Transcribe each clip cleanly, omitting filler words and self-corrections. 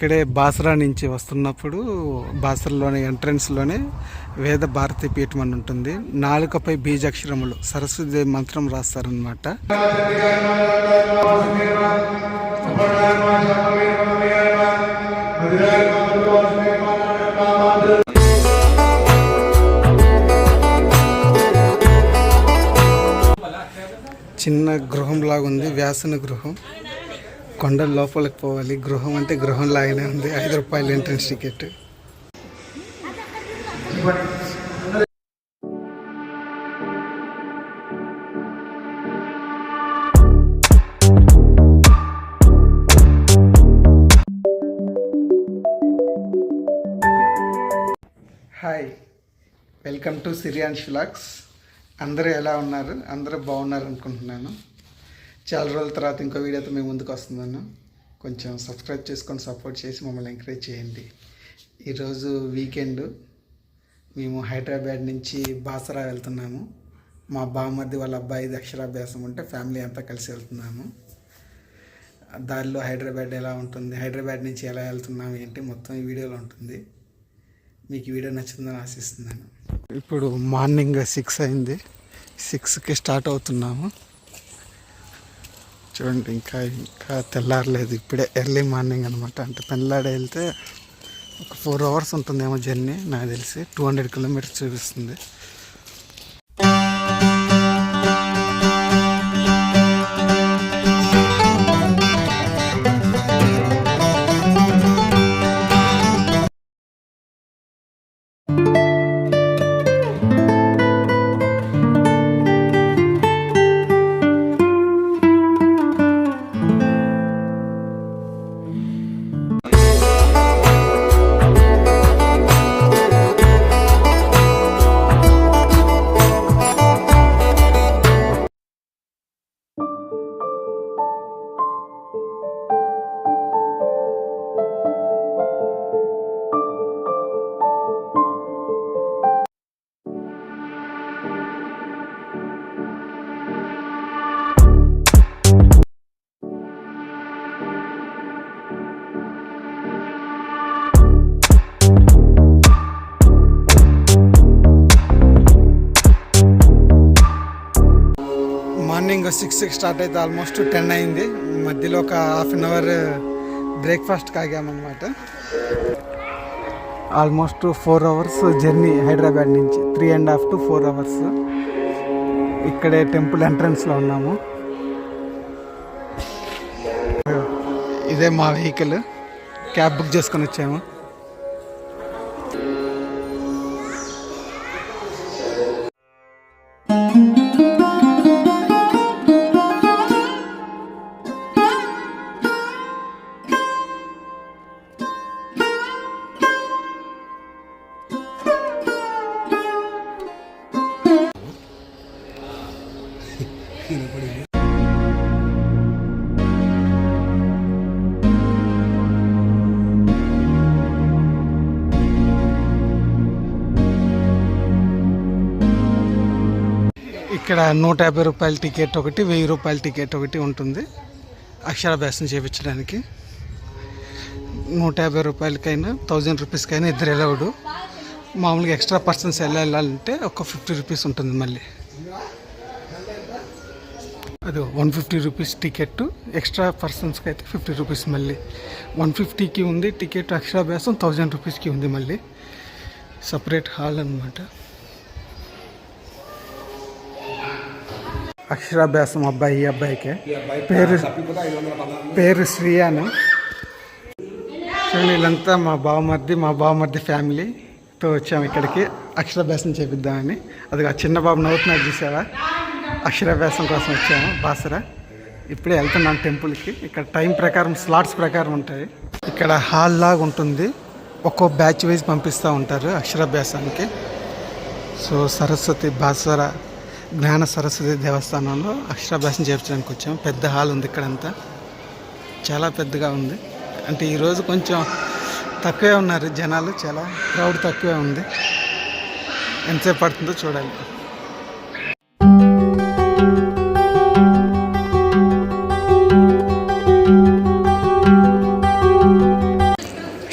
ఇక్కడే బాసరా నుంచి వస్తున్నప్పుడు బాసరాలోని ఎంట్రన్స్లోనే వేద భారతి పీఠం అని ఉంటుంది. నాలుకపై బీజాక్షరములు సరస్వతి మంత్రం రాస్తారనమాట. చిన్న గృహం లాగా ఉంది, వ్యాసన గృహం. కొండ లోపలికి పోవాలి. గృహం అంటే గృహం లాగానే ఉంది. 5 రూపాయలు entrance ticket. Hi, welcome to సిరియాన్స్ వ్లాగ్స్. అందరూ ఎలా ఉన్నారు? అందరూ బాగున్నారు అనుకుంటున్నాను. చాలా రోజుల తర్వాత ఇంకో వీడియోతో మేము ముందుకు వస్తున్నాను. కొంచెం సబ్స్క్రైబ్ చేసుకొని సపోర్ట్ చేసి మమ్మల్ని ఎంకరేజ్ చేయండి. ఈరోజు వీకెండ్. మేము హైదరాబాద్ నుంచి బాసరా వెళ్తున్నాము. మా బామ్మర్ది వాళ్ళ అబ్బాయిది అక్షరాభ్యాసం ఉంటే ఫ్యామిలీ అంతా కలిసి వెళ్తున్నాము. దారిలో హైదరాబాద్ ఎలా ఉంటుంది, హైదరాబాద్ నుంచి ఎలా వెళ్తున్నాము ఏంటి మొత్తం ఈ వీడియోలో ఉంటుంది. మీకు ఈ వీడియో నచ్చిందని ఆశిస్తున్నాను. ఇప్పుడు మార్నింగ్ 6 అయింది. 6కి స్టార్ట్ అవుతున్నాము. చూడండి, ఇంకా తెల్లారలేదు. ఇప్పుడే ఎర్లీ మార్నింగ్ అనమాట. అంటే పెళ్ళాడే వెళ్తే ఒక 4 అవర్స్ ఉంటుందేమో జర్నీ. నాకు తెలిసి 200 కిలోమీటర్స్ చూపిస్తుంది. మార్నింగ్ 6కి స్టార్ట్ అయితే ఆల్మోస్ట్ 10 అయింది. మధ్యలో ఒక ½ అన్ అవర్ బ్రేక్ఫాస్ట్ కాగామన్నమాట. ఆల్మోస్ట్ 4 అవర్స్ జర్నీ హైదరాబాద్ నుంచి. 3.5 to 4 అవర్స్. ఇక్కడే టెంపుల్ ఎంట్రన్స్లో ఉన్నాము. ఇదే మా వెహికల్. క్యాబ్ బుక్ చేసుకొని వచ్చాము. ఇక్కడ 150 రూపాయల టికెట్ ఒకటి, 1000 రూపాయల టికెట్ ఒకటి ఉంటుంది అక్షరాభ్యాసం చేయించడానికి. 150 రూపాయలకైనా 1000 రూపీస్కైనా ఇద్దరు వెళ్ళవుడు. మామూలుగా ఎక్స్ట్రా పర్సన్స్ వెళ్ళాలంటే ఒక 50 రూపీస్ ఉంటుంది. మళ్ళీ అది 150 రూపీస్ టికెట్. ఎక్స్ట్రా పర్సన్స్కి అయితే 50 రూపీస్. మళ్ళీ 150కి ఉంది టికెట్. అక్షరాభ్యాసం 1000 రూపీస్కి ఉంది. మళ్ళీ సపరేట్ హాల్ అనమాట. అక్షరాభ్యాసం అబ్బాయికే. పేరు శ్రీయాను. చూడండి, వీళ్ళంతా మా బావమర్ది ఫ్యామిలీతో వచ్చాము ఇక్కడికి అక్షరాభ్యాసం చేపిద్దామని. అది ఆ చిన్న బాబు నవ్వుతున్నాడు, చూసావా? అక్షరాభ్యాసం కోసం వచ్చాము బాసరా. ఇప్పుడే వెళ్తున్నాం టెంపుల్కి. ఇక్కడ టైం ప్రకారం స్లాట్స్ ప్రకారం ఉంటాయి. ఇక్కడ హాల్ లాగా ఉంటుంది. ఒక్కో బ్యాచ్ వైజ్ పంపిస్తూ ఉంటారు అక్షరాభ్యాసానికి. సో సరస్వతి బాసరా జ్ఞాన సరస్వతి దేవస్థానంలో అక్షరాభ్యాసం చేర్చడానికి వచ్చాము. పెద్ద హాల్ ఉంది ఇక్కడంతా. చాలా పెద్దగా ఉంది. అంటే ఈరోజు కొంచెం తక్కువే ఉన్నారు జనాలు. చాలా క్రౌడ్ తక్కువే ఉంది. ఎంతసేపు పడుతుందో చూడాలి.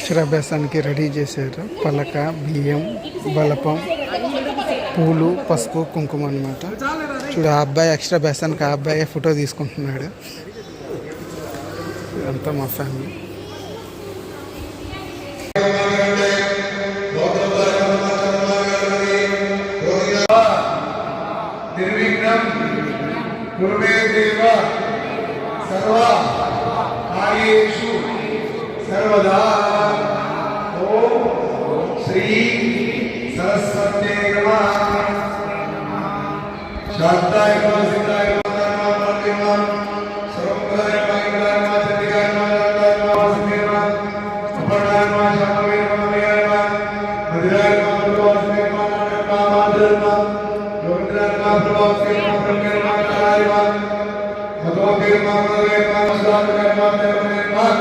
అక్షరాభ్యాసానికి రెడీ చేశారు. పలక, బియ్యం, బలపం, పూలు, పసుపు, కుంకుమ అన్నమాట. చూడు, ఆ అబ్బాయి అక్షరాభ్యాసానికి ఆ అబ్బాయి ఫోటో తీసుకుంటున్నాడు. ఇదంతా మా ఫ్యామిలీ. నిర్విఘ్నం కురుమే దేవ సర్వ కార్యేషు సర్వదా. ఓం శ్రీ సరస్వతే నమః. శాంతాయ నమః, సిద్ధాయ నమః, నమః నమః, సర్వోపకారాయ నమః, చండికాయ నమః, సిద్ధాయ నమః, అపర్ణాయ నమః, శాంభవే నమః, మయాయ నమః, మధురాయ నమః, ప్రవాసే నమః, నారాయణ నమః, గోవిందాయ నమః, ప్రవాసే నమః, బ్రహ్మే నమః, నారాయణ నమః, భగవతే నమః, భగవతే నమః, సుధాకరే నమః, దేవతే నమః,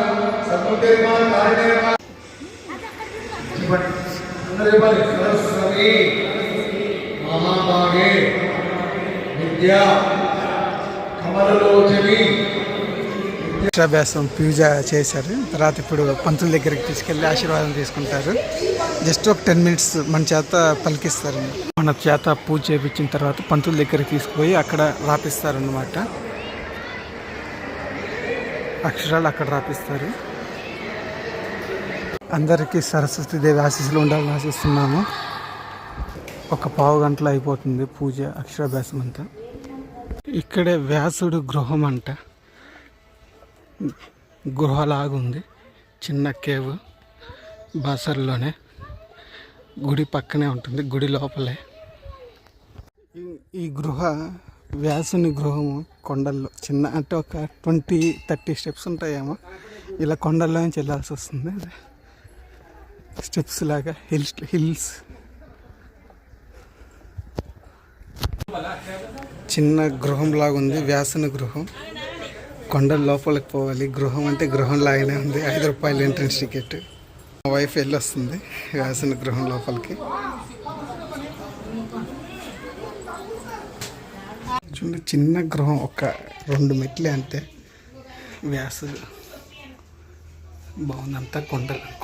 సర్వతే నమః, నారాయణ నమః. సరస్వతి మహాభాగే విద్యా కమలలోచని. అక్షరాభ్యాసం పూజ చేశారు. తర్వాత ఇప్పుడు పంతుల దగ్గరికి తీసుకెళ్ళి ఆశీర్వాదం తీసుకుంటారు. జస్ట్ ఒక 10 minutes మన చేత పలికిస్తారు. మన చేత పూజ చేయించిన తర్వాత పంతుల దగ్గరికి తీసుకుపోయి అక్కడ రాపిస్తారన్నమాట. అక్షరాలు అక్కడ రాపిస్తారు. అందరికీ సరస్వతీదేవి ఆశీస్సులు ఉండాలని ఆశిస్తున్నాము. ఒక పావు గంటలో అయిపోతుంది పూజ, అక్షరాభ్యాసం అంతా. ఇక్కడే వ్యాసుడు గృహం అంట. గృహలాగుంది, చిన్న కేవ్, బాసర్లోనే. గుడి పక్కనే ఉంటుంది, గుడి లోపలే. ఈ గృహ వ్యాసుని గృహము కొండల్లో. చిన్న అంటే ఒక 20-30 steps ఉంటాయేమో. ఇలా కొండల్లో నుంచి వెళ్ళాల్సి వస్తుంది. స్టెప్స్ లాగా హిల్స్. చిన్న గృహం లాగా ఉంది, వ్యాసుని గృహం. కొండల లోపలికి పోవాలి. గృహం అంటే గృహం లాగానే ఉంది. 5 రూపాయలు ఎంట్రన్స్ టికెట్. మా వైఫ్ వెళ్ళొస్తుంది వ్యాసుని గృహం లోపలికి. చూడండి, చిన్న గృహం, ఒక 2 మెట్లే అంతే. వ్యాసుడు బాగుందంతా.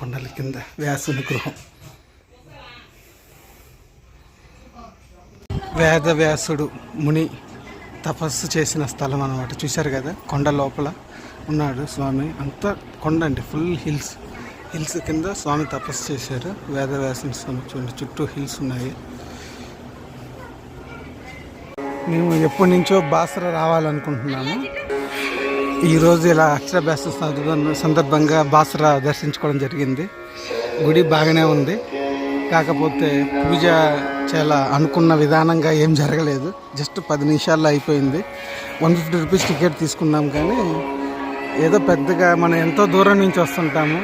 కొండల కింద వ్యాసుని గృహం. వేదవ్యాసుడు ముని తపస్సు చేసిన స్థలం అన్నమాట. చూశారు కదా, కొండ లోపల ఉన్నాడు స్వామి. అంతా కొండ అండి, ఫుల్ హిల్స్ కింద స్వామి తపస్సు చేశారు. వేదవ్యాసుని స్వామి. చూడండి, చుట్టూ హిల్స్ ఉన్నాయి. మేము ఎప్పటి నుంచో బాసర రావాలనుకుంటున్నాము. ఈరోజు ఇలా అక్షరాభ్యాస సందర్భంగా బాసర దర్శించుకోవడం జరిగింది. గుడి బాగానే ఉంది, కాకపోతే పూజ చాలా అనుకున్న విధానంగా ఏం జరగలేదు. జస్ట్ 10 నిమిషాల్లో అయిపోయింది. 150 రూపీస్ టికెట్ తీసుకున్నాం. కానీ ఏదో పెద్దగా మనం ఎంతో దూరం నుంచి వస్తుంటాము,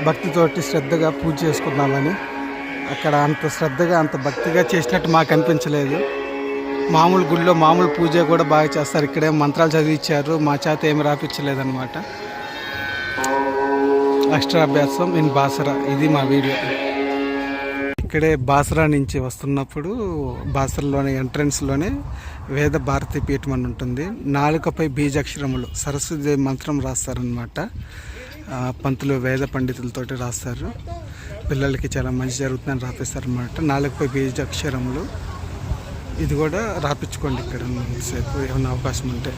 భక్తితోటి శ్రద్ధగా పూజ చేసుకుందామని. అక్కడ అంత శ్రద్ధగా అంత భక్తిగా చేసినట్టు మాకు అనిపించలేదు. మామూలు గుడిలో మామూలు పూజ కూడా బాగా చేస్తారు. ఇక్కడే మంత్రాలు చదివించారు, మా చేత ఏమి రాపించలేదన్నమాట. అక్షరాభ్యాసం ఇన్ బాసరా. ఇది మా వీడియో. ఇక్కడే బాసరా నుంచి వస్తున్నప్పుడు బాసరలోనే ఎంట్రన్స్లోనే వేద భారతి పీఠం అని ఉంటుంది. నాలుకపై బీజాక్షరములు సరస్వతి మంత్రం రాస్తారనమాట. పంతులు వేద పండితులతోటి రాస్తారు. పిల్లలకి చాలా మంచి జరుగుతుందని రాపిస్తారనమాట. నాలుకపై బీజాక్షరములు. ఇది కూడా రాపించుకోండి ఇక్కడ సేపు ఏమైనా అవకాశం ఉంటే.